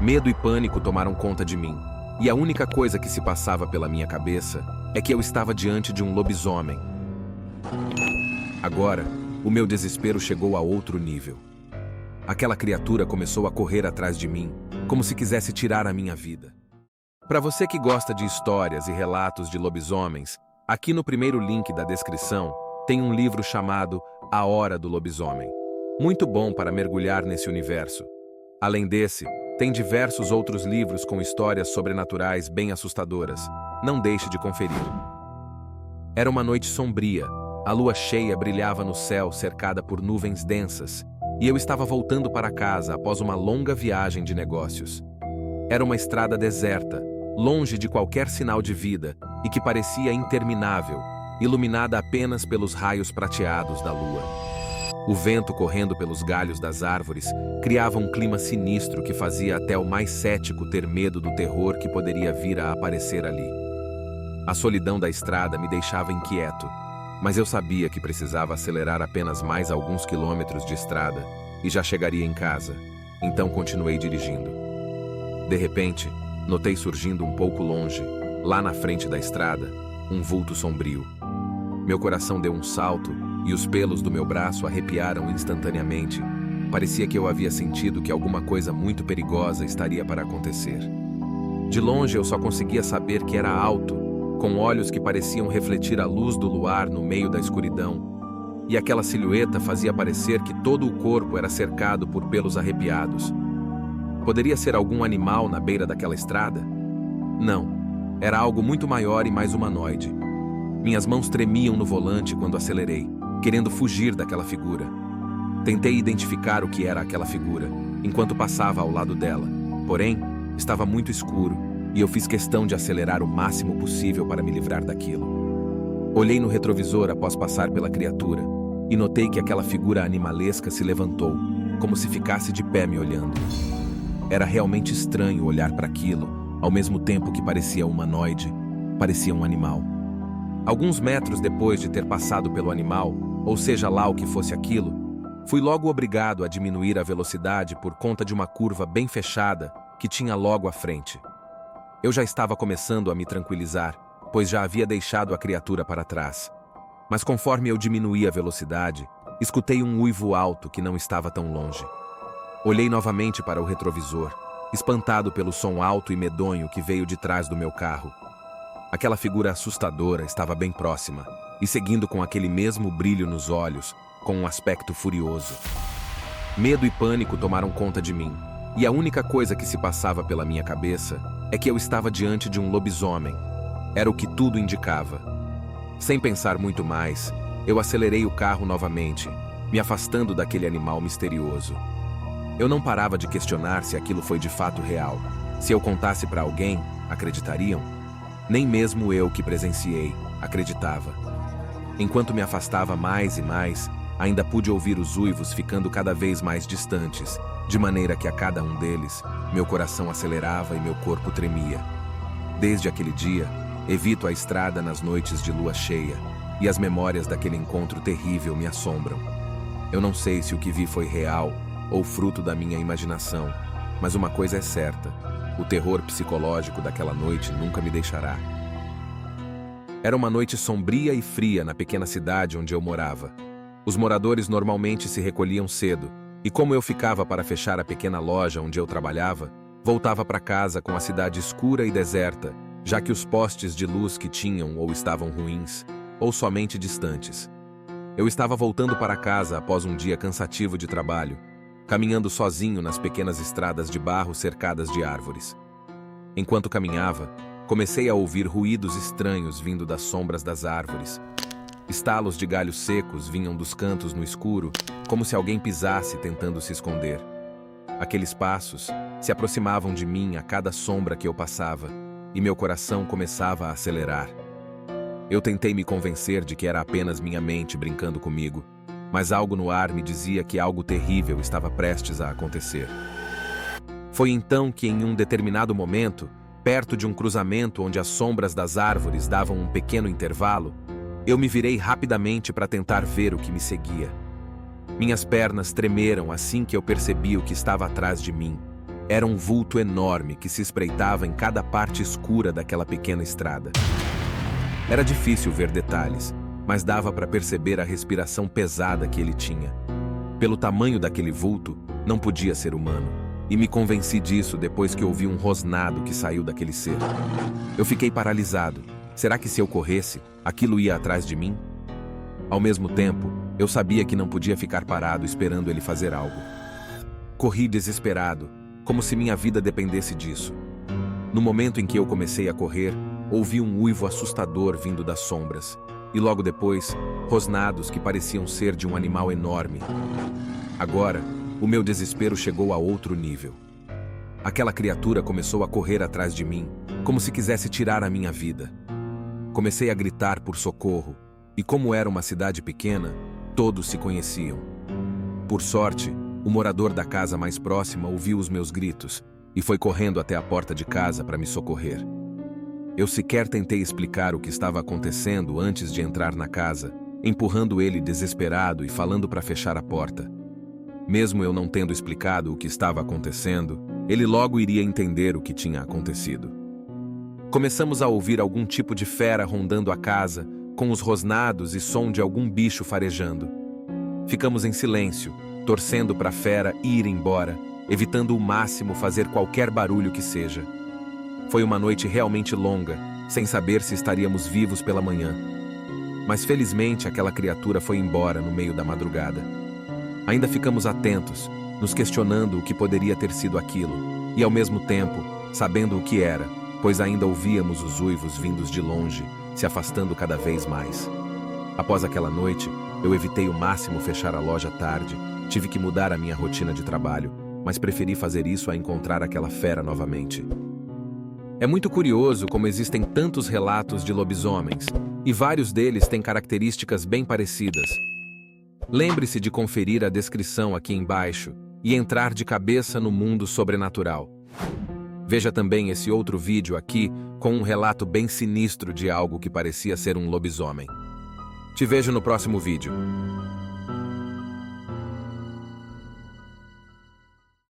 Medo e pânico tomaram conta de mim, e a única coisa que se passava pela minha cabeça é que eu estava diante de um lobisomem. Agora, o meu desespero chegou a outro nível. Aquela criatura começou a correr atrás de mim, como se quisesse tirar a minha vida. Para você que gosta de histórias e relatos de lobisomens, aqui no primeiro link da descrição tem um livro chamado A Hora do Lobisomem. Muito bom para mergulhar nesse universo. Além desse, tem diversos outros livros com histórias sobrenaturais bem assustadoras. Não deixe de conferir. Era uma noite sombria. A lua cheia brilhava no céu cercada por nuvens densas, e eu estava voltando para casa após uma longa viagem de negócios. Era uma estrada deserta, longe de qualquer sinal de vida e que parecia interminável, iluminada apenas pelos raios prateados da lua. O vento correndo pelos galhos das árvores criava um clima sinistro que fazia até o mais cético ter medo do terror que poderia vir a aparecer ali. A solidão da estrada me deixava inquieto, mas eu sabia que precisava acelerar apenas mais alguns quilômetros de estrada e já chegaria em casa, então continuei dirigindo. De repente, notei surgindo um pouco longe, lá na frente da estrada, um vulto sombrio. Meu coração deu um salto e os pelos do meu braço arrepiaram instantaneamente. Parecia que eu havia sentido que alguma coisa muito perigosa estaria para acontecer. De longe eu só conseguia saber que era alto, com olhos que pareciam refletir a luz do luar no meio da escuridão, e aquela silhueta fazia parecer que todo o corpo era cercado por pelos arrepiados. Poderia ser algum animal na beira daquela estrada? Não, era algo muito maior e mais humanoide. Minhas mãos tremiam no volante quando acelerei, querendo fugir daquela figura. Tentei identificar o que era aquela figura, enquanto passava ao lado dela, porém, estava muito escuro, e eu fiz questão de acelerar o máximo possível para me livrar daquilo. Olhei no retrovisor após passar pela criatura, e notei que aquela figura animalesca se levantou, como se ficasse de pé me olhando. Era realmente estranho olhar para aquilo, ao mesmo tempo que parecia humanoide, parecia um animal. Alguns metros depois de ter passado pelo animal, ou seja lá o que fosse aquilo, fui logo obrigado a diminuir a velocidade por conta de uma curva bem fechada que tinha logo à frente. Eu já estava começando a me tranquilizar, pois já havia deixado a criatura para trás. Mas conforme eu diminuí a velocidade, escutei um uivo alto que não estava tão longe. Olhei novamente para o retrovisor, espantado pelo som alto e medonho que veio de trás do meu carro. Aquela figura assustadora estava bem próxima, e seguindo com aquele mesmo brilho nos olhos, com um aspecto furioso. Medo e pânico tomaram conta de mim, e a única coisa que se passava pela minha cabeça é que eu estava diante de um lobisomem. Era o que tudo indicava. Sem pensar muito mais, eu acelerei o carro novamente, me afastando daquele animal misterioso. Eu não parava de questionar se aquilo foi de fato real. Se eu contasse para alguém, acreditariam? Nem mesmo eu que presenciei, acreditava. Enquanto me afastava mais e mais, ainda pude ouvir os uivos ficando cada vez mais distantes, de maneira que a cada um deles, meu coração acelerava e meu corpo tremia. Desde aquele dia, evito a estrada nas noites de lua cheia, e as memórias daquele encontro terrível me assombram. Eu não sei se o que vi foi real ou fruto da minha imaginação, mas uma coisa é certa: o terror psicológico daquela noite nunca me deixará. Era uma noite sombria e fria na pequena cidade onde eu morava. Os moradores normalmente se recolhiam cedo, e como eu ficava para fechar a pequena loja onde eu trabalhava, voltava para casa com a cidade escura e deserta, já que os postes de luz que tinham ou estavam ruins, ou somente distantes. Eu estava voltando para casa após um dia cansativo de trabalho, caminhando sozinho nas pequenas estradas de barro cercadas de árvores. Enquanto caminhava, comecei a ouvir ruídos estranhos vindo das sombras das árvores. Estalos de galhos secos vinham dos cantos no escuro, como se alguém pisasse tentando se esconder. Aqueles passos se aproximavam de mim a cada sombra que eu passava, e meu coração começava a acelerar. Eu tentei me convencer de que era apenas minha mente brincando comigo, mas algo no ar me dizia que algo terrível estava prestes a acontecer. Foi então que, em um determinado momento, perto de um cruzamento onde as sombras das árvores davam um pequeno intervalo, eu me virei rapidamente para tentar ver o que me seguia. Minhas pernas tremeram assim que eu percebi o que estava atrás de mim. Era um vulto enorme que se espreitava em cada parte escura daquela pequena estrada. Era difícil ver detalhes, mas dava para perceber a respiração pesada que ele tinha. Pelo tamanho daquele vulto, não podia ser humano, e me convenci disso depois que ouvi um rosnado que saiu daquele ser. Eu fiquei paralisado. Será que se eu corresse, aquilo ia atrás de mim? Ao mesmo tempo, eu sabia que não podia ficar parado esperando ele fazer algo. Corri desesperado, como se minha vida dependesse disso. No momento em que eu comecei a correr, ouvi um uivo assustador vindo das sombras, e logo depois, rosnados que pareciam ser de um animal enorme. Agora, o meu desespero chegou a outro nível. Aquela criatura começou a correr atrás de mim, como se quisesse tirar a minha vida. Comecei a gritar por socorro, e como era uma cidade pequena, todos se conheciam. Por sorte, o morador da casa mais próxima ouviu os meus gritos e foi correndo até a porta de casa para me socorrer. Eu sequer tentei explicar o que estava acontecendo antes de entrar na casa, empurrando ele desesperado e falando para fechar a porta. Mesmo eu não tendo explicado o que estava acontecendo, ele logo iria entender o que tinha acontecido. Começamos a ouvir algum tipo de fera rondando a casa, com os rosnados e som de algum bicho farejando. Ficamos em silêncio, torcendo para a fera ir embora, evitando ao máximo fazer qualquer barulho que seja. Foi uma noite realmente longa, sem saber se estaríamos vivos pela manhã. Mas felizmente aquela criatura foi embora no meio da madrugada. Ainda ficamos atentos, nos questionando o que poderia ter sido aquilo, e ao mesmo tempo, sabendo o que era, pois ainda ouvíamos os uivos vindos de longe, se afastando cada vez mais. Após aquela noite, eu evitei o máximo fechar a loja tarde. Tive que mudar a minha rotina de trabalho, mas preferi fazer isso a encontrar aquela fera novamente. É muito curioso como existem tantos relatos de lobisomens, e vários deles têm características bem parecidas. Lembre-se de conferir a descrição aqui embaixo e entrar de cabeça no mundo sobrenatural. Veja também esse outro vídeo aqui com um relato bem sinistro de algo que parecia ser um lobisomem. Te vejo no próximo vídeo.